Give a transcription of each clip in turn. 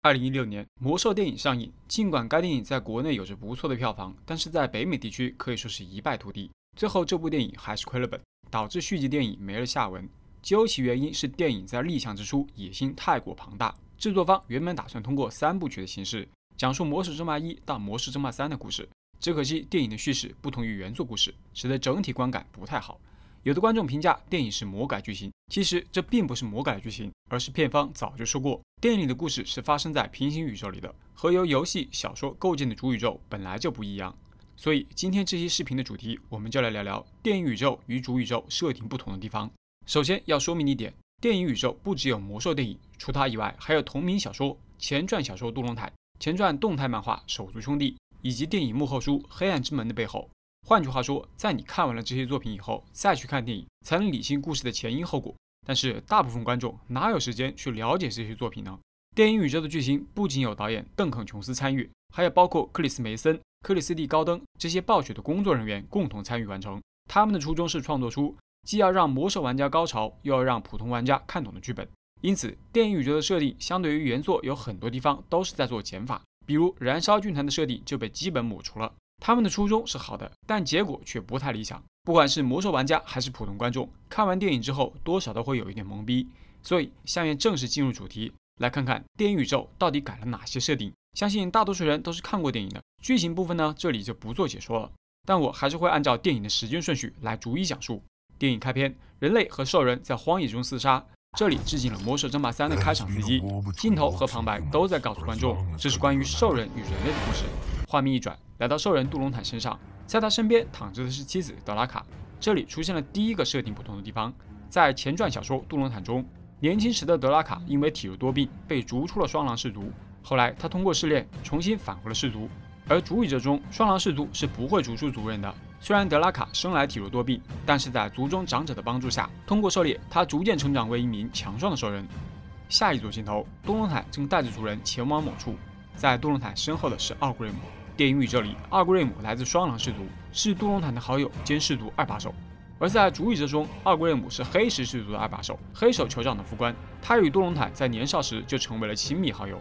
2016年，魔兽电影上映。尽管该电影在国内有着不错的票房，但是在北美地区可以说是一败涂地。最后，这部电影还是亏了本，导致续集电影没了下文。究其原因是电影在立项之初野心太过庞大，制作方原本打算通过3部曲的形式讲述《魔兽争霸1》到《魔兽争霸3》的故事，只可惜电影的叙事不同于原作故事，使得整体观感不太好。有的观众评价电影是魔改剧情，其实这并不是魔改的剧情，而是片方早就说过，电影里的故事是发生在平行宇宙里的，和由游戏、小说构建的主宇宙本来就不一样。所以今天这期视频的主题，我们就来聊聊电影宇宙与主宇宙设定不同的地方。首先要说明一点，电影宇宙不只有魔兽电影，除它以外，还有同名小说、前传小说《杜隆坦》、前传动态漫画《手足兄弟》，以及电影幕后书《黑暗之门》的背后。换句话说，在你看完了这些作品以后，再去看电影，才能理清故事的前因后果。但是大部分观众哪有时间去了解这些作品呢？电影宇宙的剧情不仅有导演邓肯·琼斯参与，还有包括克里斯·梅森、克里斯蒂·高登这些暴雪的工作人员共同参与完成。他们的初衷是创作出既要让魔兽玩家高潮，又要让普通玩家看懂的剧本。因此，电影宇宙的设定相对于原作有很多地方都是在做减法，比如燃烧军团的设定就被基本抹除了。他们的初衷是好的，但结果却不太理想。不管是魔兽玩家还是普通观众，看完电影之后多少都会有一点懵逼。所以下面正式进入主题，来看看电影宇宙到底改了哪些设定。相信大多数人都是看过电影的，剧情部分呢，这里就不做解说了。但我还是会按照电影的时间顺序来逐一讲述。电影开篇，人类和兽人在荒野中厮杀，这里致敬了《魔兽争霸3》的开场 CG， 镜头和旁白都在告诉观众，这是关于兽人与人类的故事。画面一转，来到兽人杜隆坦身上，在他身边躺着的是妻子德拉卡。这里出现了第一个设定不同的地方。在前传小说《杜隆坦》中，年轻时的德拉卡因为体弱多病被逐出了双狼氏族，后来他通过试炼重新返回了氏族。而主宇宙中，双狼氏族是不会逐出族人的。虽然德拉卡生来体弱多病，但是在族中长者的帮助下，通过狩猎，他逐渐成长为一名强壮的兽人。下一组镜头，杜隆坦正带着族人前往某处，在杜隆坦身后的是奥古瑞姆。电影宇宙里，奥古瑞姆来自双狼氏族，是杜隆坦的好友兼氏族2把手。而在主宇宙中，奥古瑞姆是黑石氏族的2把手，黑手酋长的副官。他与杜隆坦在年少时就成为了亲密好友。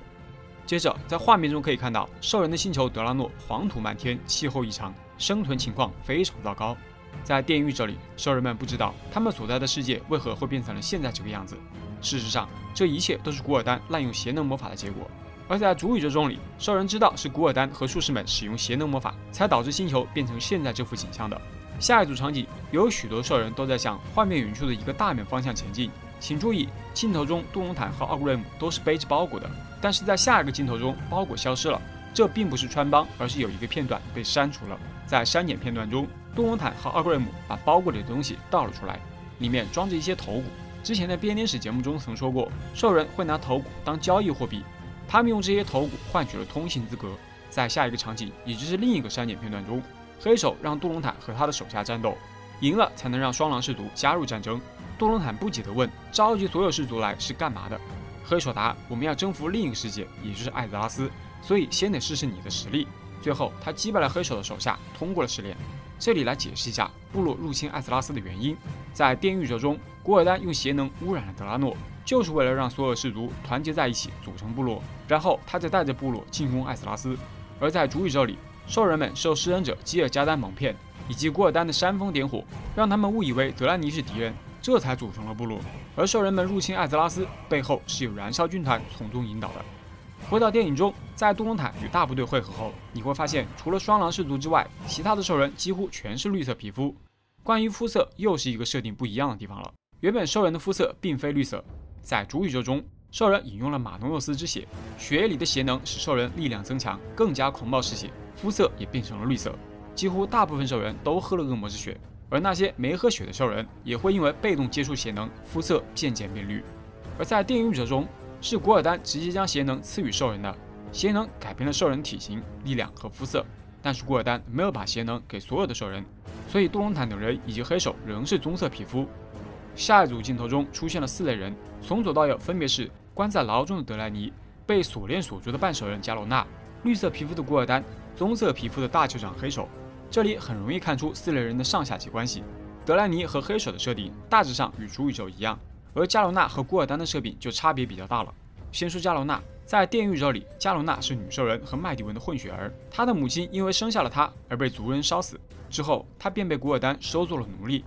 接着，在画面中可以看到，兽人的星球德拉诺黄土漫天，气候异常，生存情况非常糟糕。在电影宇宙里，兽人们不知道他们所在的世界为何会变成了现在这个样子。事实上，这一切都是古尔丹滥用邪能魔法的结果。而在主宇宙中里，兽人知道是古尔丹和术士们使用邪能魔法，才导致星球变成现在这副景象的。下一组场景，有许多兽人都在向画面远处的一个大面方向前进。请注意，镜头中杜隆坦和奥古瑞姆都是背着包裹的，但是在下一个镜头中，包裹消失了。这并不是穿帮，而是有一个片段被删除了。在删减片段中，杜隆坦和奥古瑞姆把包裹里的东西倒了出来，里面装着一些头骨。之前的编年史节目中曾说过，兽人会拿头骨当交易货币，他们用这些头骨换取了通行资格。在下一个场景，也就是另一个删减片段中，黑手让杜隆坦和他的手下战斗，赢了才能让双狼氏族加入战争。杜隆坦不解地问：“召集所有氏族来是干嘛的？”黑手答：“我们要征服另一个世界，也就是艾泽拉斯，所以先得试试你的实力。”最后，他击败了黑手的手下，通过了试炼。这里来解释一下部落入侵艾泽拉斯的原因。在电影宇宙中，古尔丹用邪能污染了德拉诺，就是为了让所有氏族团结在一起组成部落，然后他再带着部落进攻艾泽拉斯。而在主宇宙里，兽人们受食人者基尔加丹蒙骗，以及古尔丹的煽风点火，让他们误以为德兰尼是敌人，这才组成了部落。而兽人们入侵艾泽拉斯背后是有燃烧军团从中引导的。回到电影中，在杜隆坦与大部队会合后，你会发现除了双狼氏族之外，其他的兽人几乎全是绿色皮肤。关于肤色，又是一个设定不一样的地方了。原本兽人的肤色并非绿色，在主宇宙中，兽人引用了马农诺斯之血，血液里的邪能使兽人力量增强，更加狂暴嗜血，肤色也变成了绿色。几乎大部分兽人都喝了恶魔之血，而那些没喝血的兽人也会因为被动接触邪能，肤色渐渐变绿。而在电影宇宙中，是古尔丹直接将邪能赐予兽人的，邪能改变了兽人体型、力量和肤色，但是古尔丹没有把邪能给所有的兽人，所以杜隆坦等人以及黑手仍是棕色皮肤。下一组镜头中出现了4类人，从左到右分别是关在牢中的德莱尼、被锁链锁住的半兽人加罗纳、绿色皮肤的古尔丹、棕色皮肤的大酋长黑手。这里很容易看出4类人的上下级关系。德莱尼和黑手的设定大致上与主宇宙一样，而加罗纳和古尔丹的设定就差别比较大了。先说加罗纳，在电狱者里，加罗娜是女兽人和麦迪文的混血儿，她的母亲因为生下了她而被族人烧死，之后她便被古尔丹收做了奴隶。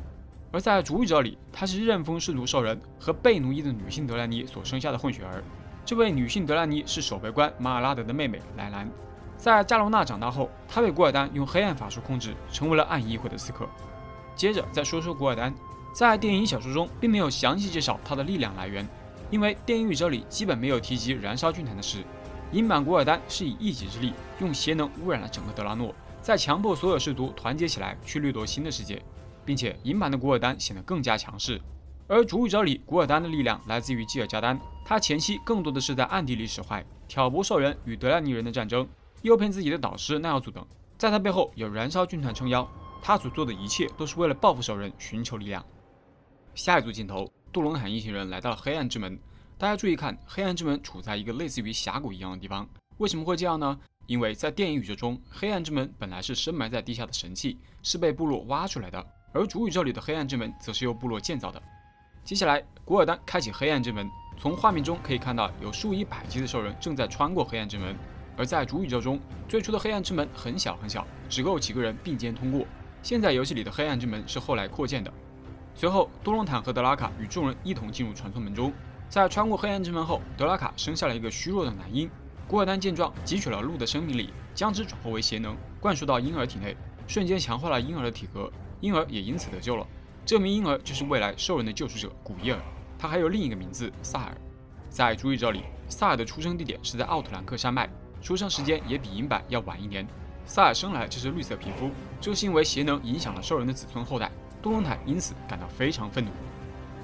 而在主语者里，她是刃锋氏族兽人和被奴役的女性德兰妮所生下的混血儿。这位女性德兰妮是守备官马尔拉德的妹妹莱兰。在加罗娜长大后，她被古尔丹用黑暗法术控制，成为了暗议会的刺客。接着再说说古尔丹，在电影小说中并没有详细介绍他的力量来源，因为电狱者里基本没有提及燃烧军团的事。银版古尔丹是以一己之力用邪能污染了整个德拉诺，再强迫所有氏族团结起来去掠夺新的世界，并且银版的古尔丹显得更加强势。而主语者里，古尔丹的力量来自于基尔加丹，他前期更多的是在暗地里使坏，挑拨兽人与德兰尼人的战争，诱骗自己的导师奈奥祖等。在他背后有燃烧军团撑腰，他所做的一切都是为了报复兽人，寻求力量。下一组镜头，杜隆坦一行人来到了黑暗之门。大家注意看，黑暗之门处在一个类似于峡谷一样的地方。为什么会这样呢？因为在电影宇宙中，黑暗之门本来是深埋在地下的神器，是被部落挖出来的，而主宇宙里的黑暗之门则是由部落建造的。接下来，古尔丹开启黑暗之门，从画面中可以看到有数以百计的兽人正在穿过黑暗之门。而在主宇宙中，最初的黑暗之门很小很小，只够几个人并肩通过。现在游戏里的黑暗之门是后来扩建的。随后，多隆坦和德拉卡与众人一同进入传送门中。在穿过黑暗之门后，德拉卡生下了一个虚弱的男婴。古尔丹见状，汲取了鹿的生命力，将之转化为邪能，灌输到婴儿体内，瞬间强化了婴儿的体格，婴儿也因此得救了。这名婴儿就是未来兽人的救赎者古耶尔，他还有另一个名字萨尔。在主宇宙里，萨尔的出生地点是在奥特兰克山脉，出生时间也比银版要晚1年。萨尔生来就是绿色皮肤，这是因为邪能影响了兽人的子孙后代，多隆坦因此感到非常愤怒。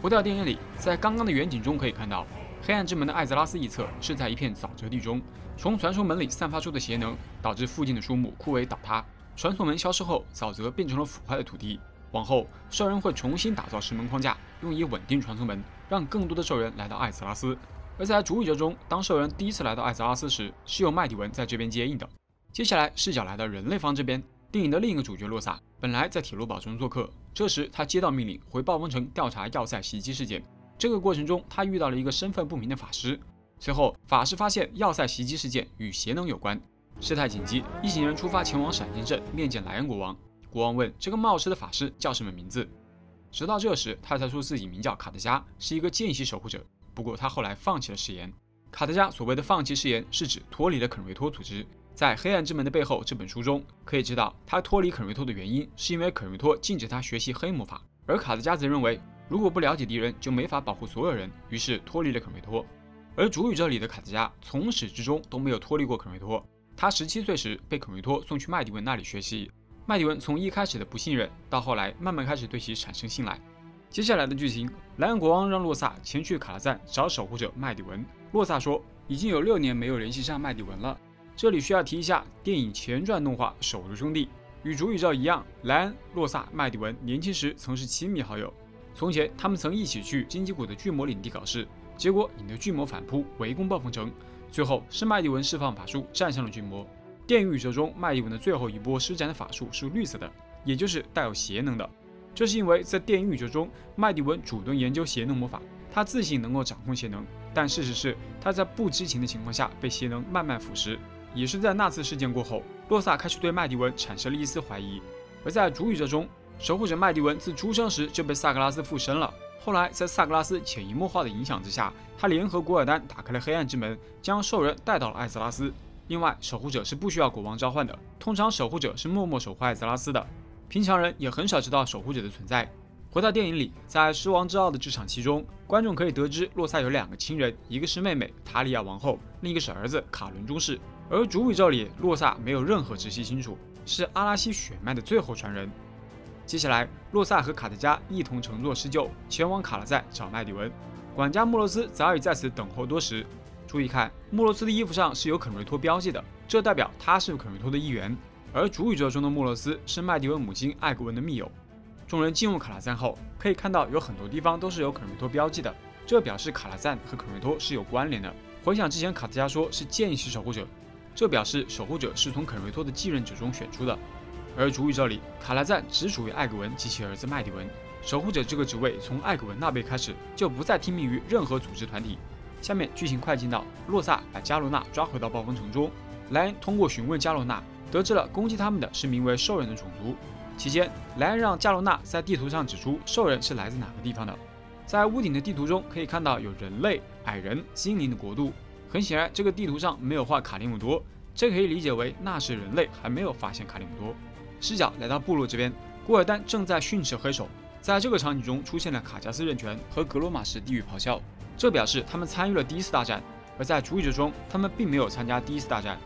回到电影里，在刚刚的远景中可以看到，黑暗之门的艾泽拉斯一侧是在一片沼泽地中，从传送门里散发出的邪能导致附近的树木枯萎倒塌。传送门消失后，沼泽变成了腐坏的土地。往后，兽人会重新打造石门框架，用以稳定传送门，让更多的兽人来到艾泽拉斯。而在主宇宙中，当兽人第一次来到艾泽拉斯时，是由麦迪文在这边接应的。接下来视角来到人类方这边，电影的另一个主角洛萨本来在铁路堡中做客，这时他接到命令回暴风城调查要塞袭击事件。这个过程中，他遇到了一个身份不明的法师。随后，法师发现要塞袭击事件与邪能有关，事态紧急，一行人出发前往闪金镇面见莱恩国王。国王问这个冒失的法师叫什么名字，直到这时他才说自己名叫卡德加，是一个间隙守护者。不过他后来放弃了誓言。卡德加所谓的放弃誓言，是指脱离了肯瑞托组织。在《黑暗之门的背后》这本书中，可以知道他脱离肯瑞托的原因，是因为肯瑞托禁止他学习黑魔法，而卡德加则认为，如果不了解敌人，就没法保护所有人，于是脱离了肯瑞托。而主宇宙里的卡德加从始至终都没有脱离过肯瑞托。他17岁时被肯瑞托送去麦迪文那里学习，麦迪文从一开始的不信任，到后来慢慢开始对其产生信赖。接下来的剧情，莱恩国王让洛萨前去卡拉赞找守护者麦迪文。洛萨说，已经有6年没有联系上麦迪文了。这里需要提一下电影前传动画《手足兄弟》，与主宇宙一样，莱恩、洛萨、麦迪文年轻时曾是亲密好友。从前，他们曾一起去荆棘谷的巨魔领地考试，结果引得巨魔反扑，围攻暴风城。最后是麦迪文释放法术战胜了巨魔。电影宇宙中，麦迪文的最后一波施展的法术是绿色的，也就是带有邪能的。这是因为在电影宇宙中，麦迪文主动研究邪能魔法，他自信能够掌控邪能，但事实是他在不知情的情况下被邪能慢慢腐蚀。也是在那次事件过后，洛萨开始对麦迪文产生了一丝怀疑。而在主宇宙中，守护者麦迪文自出生时就被萨格拉斯附身了。后来在萨格拉斯潜移默化的影响之下，他联合古尔丹打开了黑暗之门，将兽人带到了艾泽拉斯。另外，守护者是不需要国王召唤的，通常守护者是默默守护艾泽拉斯的，平常人也很少知道守护者的存在。回到电影里，在狮王之傲的这场戏中，观众可以得知洛萨有2个亲人，一个是妹妹塔里亚王后，另一个是儿子卡伦中士。而主宇宙里，洛萨没有任何直系亲属，是阿拉西血脉的最后传人。接下来，洛萨和卡德加一同乘坐狮鹫前往卡拉赞找麦迪文。管家莫洛斯早已在此等候多时。注意看，莫洛斯的衣服上是有肯瑞托标记的，这代表他是肯瑞托的一员。而主宇宙中的莫洛斯是麦迪文母亲艾格文的密友。众人进入卡拉赞后，可以看到有很多地方都是有肯瑞托标记的，这表示卡拉赞和肯瑞托是有关联的。回想之前卡德加说是见习守护者，这表示守护者是从肯瑞托的继任者中选出的。而主宇宙里，卡拉赞只属于艾格文及其儿子麦迪文，守护者这个职位从艾格文那辈开始就不再听命于任何组织团体。下面剧情快进到洛萨把加罗纳抓回到暴风城中，莱恩通过询问加罗纳，得知了攻击他们的是名为兽人的种族。期间，莱恩让加罗纳在地图上指出兽人是来自哪个地方的。在屋顶的地图中可以看到有人类、矮人、精灵的国度。很显然，这个地图上没有画卡利姆多，这可以理解为那时人类还没有发现卡利姆多。视角来到部落这边，古尔丹正在训斥黑手。在这个场景中出现了卡加斯人拳和格罗马什地狱咆哮，这表示他们参与了第一次大战。而在主语者中，他们并没有参加第一次大战。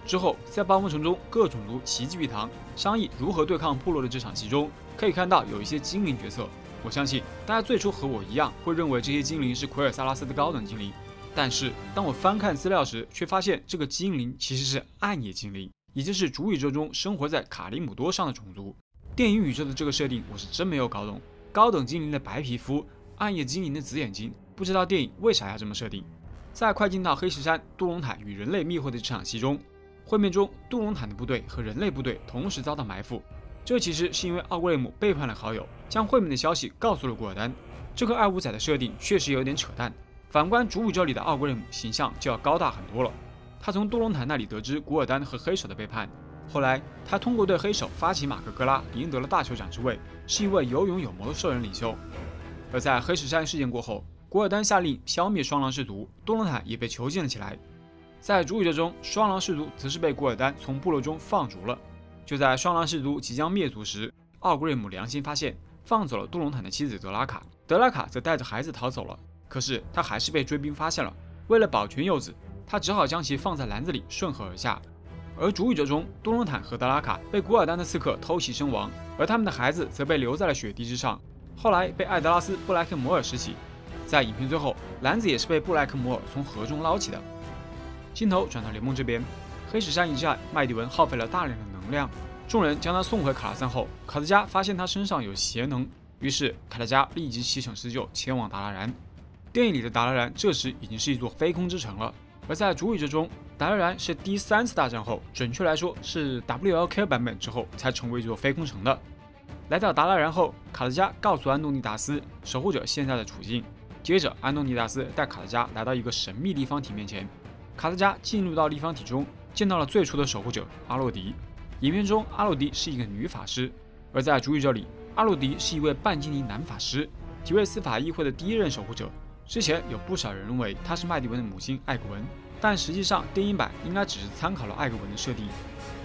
之后，在暴风城中各种族齐聚一堂，商议如何对抗部落的这场戏中，可以看到有一些精灵角色。我相信大家最初和我一样会认为这些精灵是奎尔萨拉斯的高等精灵，但是当我翻看资料时，却发现这个精灵其实是暗夜精灵，也就是主宇宙中生活在卡利姆多上的种族。电影宇宙的这个设定我是真没有搞懂，高等精灵的白皮肤，暗夜精灵的紫眼睛，不知道电影为啥要这么设定。在快进到黑石山杜隆坦与人类密会的这场戏中，会面中杜隆坦的部队和人类部队同时遭到埋伏，这其实是因为奥格雷姆背叛了好友，将会面的消息告诉了古尔丹。这个爱五仔的设定确实有点扯淡，反观主宇宙里的奥格雷姆形象就要高大很多了。他从杜隆坦那里得知古尔丹和黑手的背叛，后来他通过对黑手发起马克格拉，赢得了大酋长之位，是一位有勇有谋的兽人领袖。而在黑石山事件过后，古尔丹下令消灭双狼氏族，杜隆坦也被囚禁了起来。在主宇宙中，双狼氏族则是被古尔丹从部落中放逐了。就在双狼氏族即将灭族时，奥格瑞姆良心发现，放走了杜隆坦的妻子德拉卡，德拉卡则带着孩子逃走了。可是他还是被追兵发现了，为了保全幼子，他只好将其放在篮子里顺河而下。而主宇宙中，杜隆坦和德拉卡被古尔丹的刺客偷袭身亡，而他们的孩子则被留在了雪地之上，后来被艾德拉斯·布莱克摩尔拾起。在影片最后，篮子也是被布莱克摩尔从河中捞起的。镜头转到联盟这边，黑石山一战，麦迪文耗费了大量的能量，众人将他送回卡拉赞后，卡德加发现他身上有邪能，于是卡德加立即启程施救，前往达拉然。电影里的达拉然这时已经是一座飞空之城了，而在主宇宙中，达拉然是第3次大战后，准确来说是 WLK 版本之后才成为一座飞空城的。来到达拉然后，卡德加告诉安东尼达斯守护者现在的处境。接着，安东尼达斯带卡德加来到一个神秘立方体面前。卡德加进入到立方体中，见到了最初的守护者阿洛迪。影片中，阿洛迪是一个女法师，而在主宇宙里，阿洛迪是一位半精灵男法师，体位司法议会的第1任守护者。之前有不少人认为她是麦迪文的母亲艾格文，但实际上电影版应该只是参考了艾格文的设定。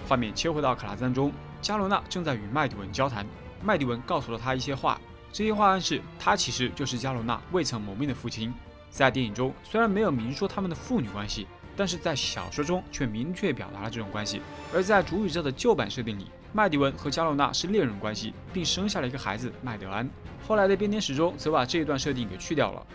画面切回到卡拉赞中，加罗纳正在与麦迪文交谈，麦迪文告诉了他一些话。这些话暗示他其实就是加罗纳未曾谋面的父亲。在电影中虽然没有明说他们的父女关系，但是在小说中却明确表达了这种关系。而在主宇宙的旧版设定里，麦迪文和加罗纳是恋人关系，并生下了一个孩子麦德安。后来的编年史中则把这一段设定给去掉了。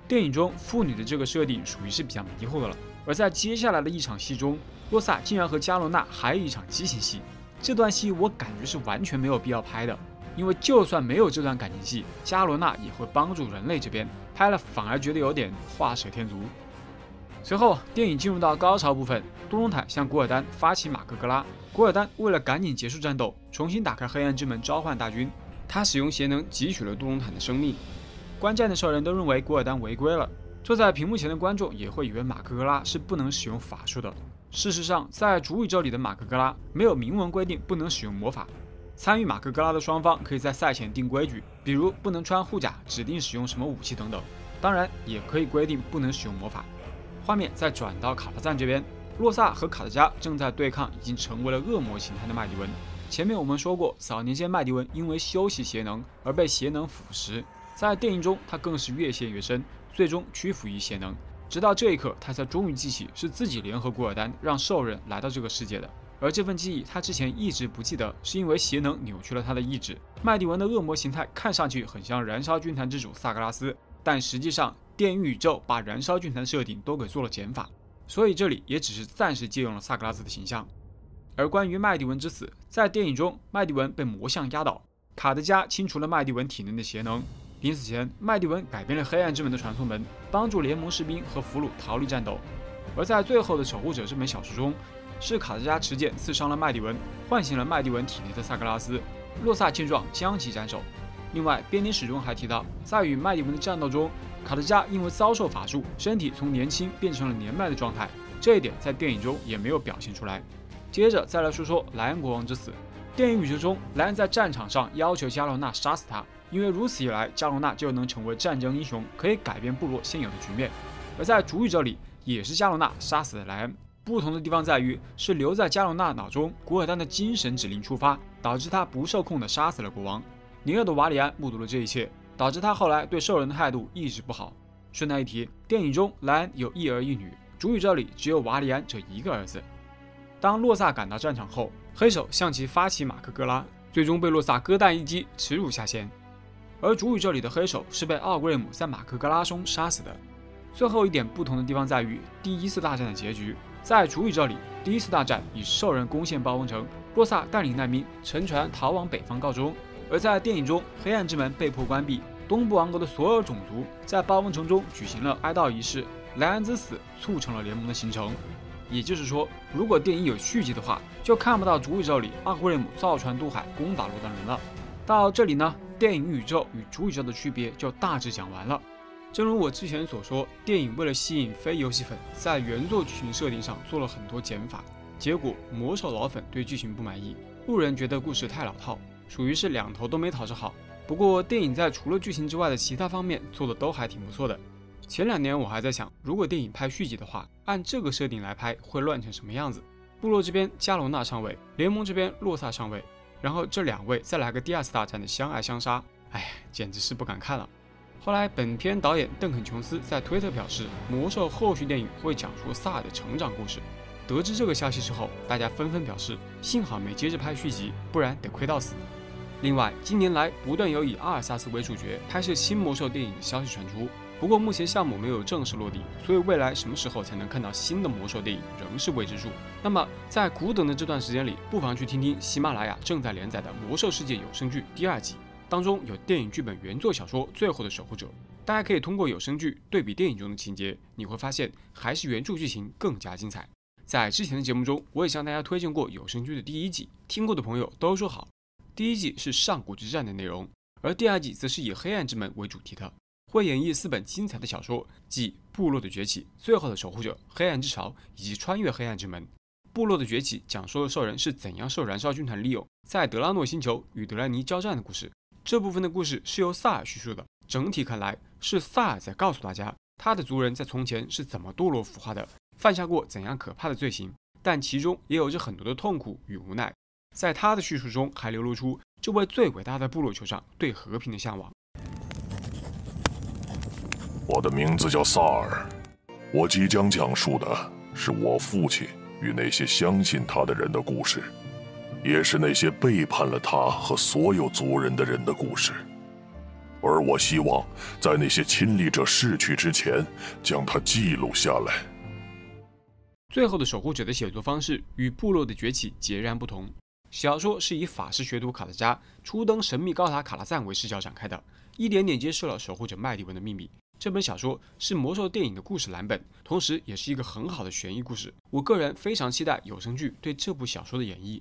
电影中父女的这个设定属于是比较迷糊的了。而在接下来的一场戏中，洛萨竟然和加罗纳还有一场激情戏，这段戏我感觉是完全没有必要拍的。因为就算没有这段感情戏，加罗纳也会帮助人类这边，拍了反而觉得有点画蛇添足。随后，电影进入到高潮部分，杜隆坦向古尔丹发起马克格拉，古尔丹为了赶紧结束战斗，重新打开黑暗之门召唤大军，他使用邪能汲取了杜隆坦的生命。观战的兽人都认为古尔丹违规了，坐在屏幕前的观众也会以为马克格拉是不能使用法术的。事实上，在主宇宙里的马克格拉没有明文规定不能使用魔法。参与马克格拉的双方可以在赛前定规矩，比如不能穿护甲、指定使用什么武器等等。当然，也可以规定不能使用魔法。画面再转到卡拉赞这边，洛萨和卡德加正在对抗已经成为了恶魔形态的麦迪文。前面我们说过，早年间麦迪文因为修习邪能而被邪能腐蚀，在电影中他更是越陷越深，最终屈服于邪能。直到这一刻，他才终于记起是自己联合古尔丹让兽人来到这个世界的。而这份记忆，他之前一直不记得，是因为邪能扭曲了他的意志。麦迪文的恶魔形态看上去很像燃烧军团之主萨格拉斯，但实际上电影宇宙把燃烧军团设定都给做了减法，所以这里也只是暂时借用了萨格拉斯的形象。而关于麦迪文之死，在电影中，麦迪文被魔像压倒，卡德加清除了麦迪文体内的邪能。临死前，麦迪文改变了黑暗之门的传送门，帮助联盟士兵和俘虏逃离战斗。而在最后的守护者这本小说中，是卡德加持剑刺伤了麦迪文，唤醒了麦迪文体内的萨格拉斯。洛萨见状将其斩首。另外，编年史中还提到，在与麦迪文的战斗中，卡德加因为遭受法术，身体从年轻变成了年迈的状态，这一点在电影中也没有表现出来。接着再来说说莱恩国王之死。电影宇宙中，莱恩在战场上要求加罗纳杀死他，因为如此一来，加罗纳就能成为战争英雄，可以改变部落现有的局面。而在主宇宙里，也是加罗纳杀死了莱恩。不同的地方在于，是留在加罗纳脑中古尔丹的精神指令触发，导致他不受控地杀死了国王。尼厄的瓦里安目睹了这一切，导致他后来对兽人的态度一直不好。顺带一提，电影中莱恩有一儿一女，主宇宙里只有瓦里安这一个儿子。当洛萨赶到战场后，黑手向其发起马克戈拉，最终被洛萨割弹一击，耻辱下线。而主宇宙里的黑手是被奥格瑞姆在马克戈拉中杀死的。最后一点不同的地方在于第一次大战的结局。在主宇宙里，第一次大战以兽人攻陷暴风城，洛萨带领难民乘船逃往北方告终。而在电影中，黑暗之门被迫关闭，东部王国的所有种族在暴风城中举行了哀悼仪式。莱恩之死促成了联盟的形成。也就是说，如果电影有续集的话，就看不到主宇宙里奥格瑞姆造船渡海攻打罗丹人了。到这里呢，电影宇宙与主宇宙的区别就大致讲完了。正如我之前所说，电影为了吸引非游戏粉，在原作剧情设定上做了很多减法，结果魔兽老粉对剧情不满意，路人觉得故事太老套，属于是两头都没讨着好。不过电影在除了剧情之外的其他方面做的都还挺不错的。前2年我还在想，如果电影拍续集的话，按这个设定来拍会乱成什么样子？部落这边加罗纳上位，联盟这边洛萨上位，然后这2位再来个第2次大战的相爱相杀，哎，简直是不敢看了。后来，本片导演邓肯·琼斯在推特表示，魔兽后续电影会讲述萨尔的成长故事。得知这个消息之后，大家纷纷表示，幸好没接着拍续集，不然得亏到死。另外，近年来不断有以阿尔萨斯为主角拍摄新魔兽电影的消息传出，不过目前项目没有正式落地，所以未来什么时候才能看到新的魔兽电影仍是未知数。那么，在苦等的这段时间里，不妨去听听喜马拉雅正在连载的《魔兽世界》有声剧第2季。当中有电影剧本原作小说《最后的守护者》，大家可以通过有声剧对比电影中的情节，你会发现还是原著剧情更加精彩。在之前的节目中，我也向大家推荐过有声剧的第1季，听过的朋友都说好。第1季是上古之战的内容，而第2季则是以黑暗之门为主题的，会演绎4本精彩的小说，即《部落的崛起》、《最后的守护者》、《黑暗之潮》以及《穿越黑暗之门》。部落的崛起讲述了兽人是怎样受燃烧军团利用，在德拉诺星球与德兰尼交战的故事。这部分的故事是由萨尔叙述的，整体看来是萨尔在告诉大家，他的族人在从前是怎么堕落腐化的，犯下过怎样可怕的罪行，但其中也有着很多的痛苦与无奈。在他的叙述中，还流露出这位最伟大的部落酋长对和平的向往。我的名字叫萨尔，我即将讲述的是我父亲与那些相信他的人的故事。也是那些背叛了他和所有族人的人的故事，而我希望在那些亲历者逝去之前，将它记录下来。最后的守护者的写作方式与部落的崛起截然不同。小说是以法师学徒卡德加初登神秘高塔卡拉赞为视角展开的，一点点揭示了守护者麦迪文的秘密。这本小说是魔兽电影的故事蓝本，同时也是一个很好的悬疑故事。我个人非常期待有声剧对这部小说的演绎。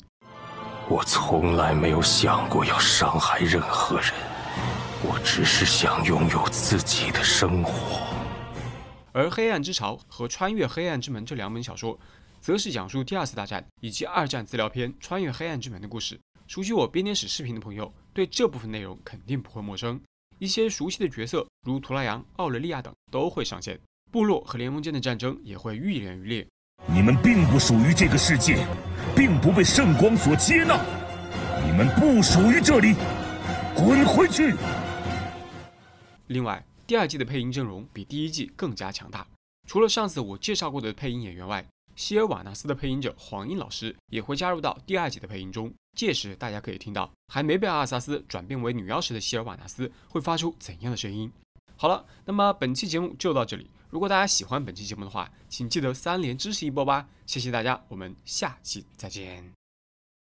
我从来没有想过要伤害任何人，我只是想拥有自己的生活。而《黑暗之潮》和《穿越黑暗之门》这2本小说，则是讲述第2次大战以及2战资料片《穿越黑暗之门》的故事。熟悉我编年史视频的朋友，对这部分内容肯定不会陌生。一些熟悉的角色，如图拉扬、奥雷利亚等都会上线，部落和联盟间的战争也会愈演愈烈。你们并不属于这个世界，并不被圣光所接纳，你们不属于这里，滚回去！另外，第2季的配音阵容比第1季更加强大。除了上次我介绍过的配音演员外，希尔瓦纳斯的配音者黄英老师也会加入到第2季的配音中。届时大家可以听到还没被阿尔萨斯转变为女妖时的希尔瓦纳斯会发出怎样的声音。好了，那么本期节目就到这里。如果大家喜欢本期节目的话，请记得3连支持一波吧，谢谢大家，我们下期再见。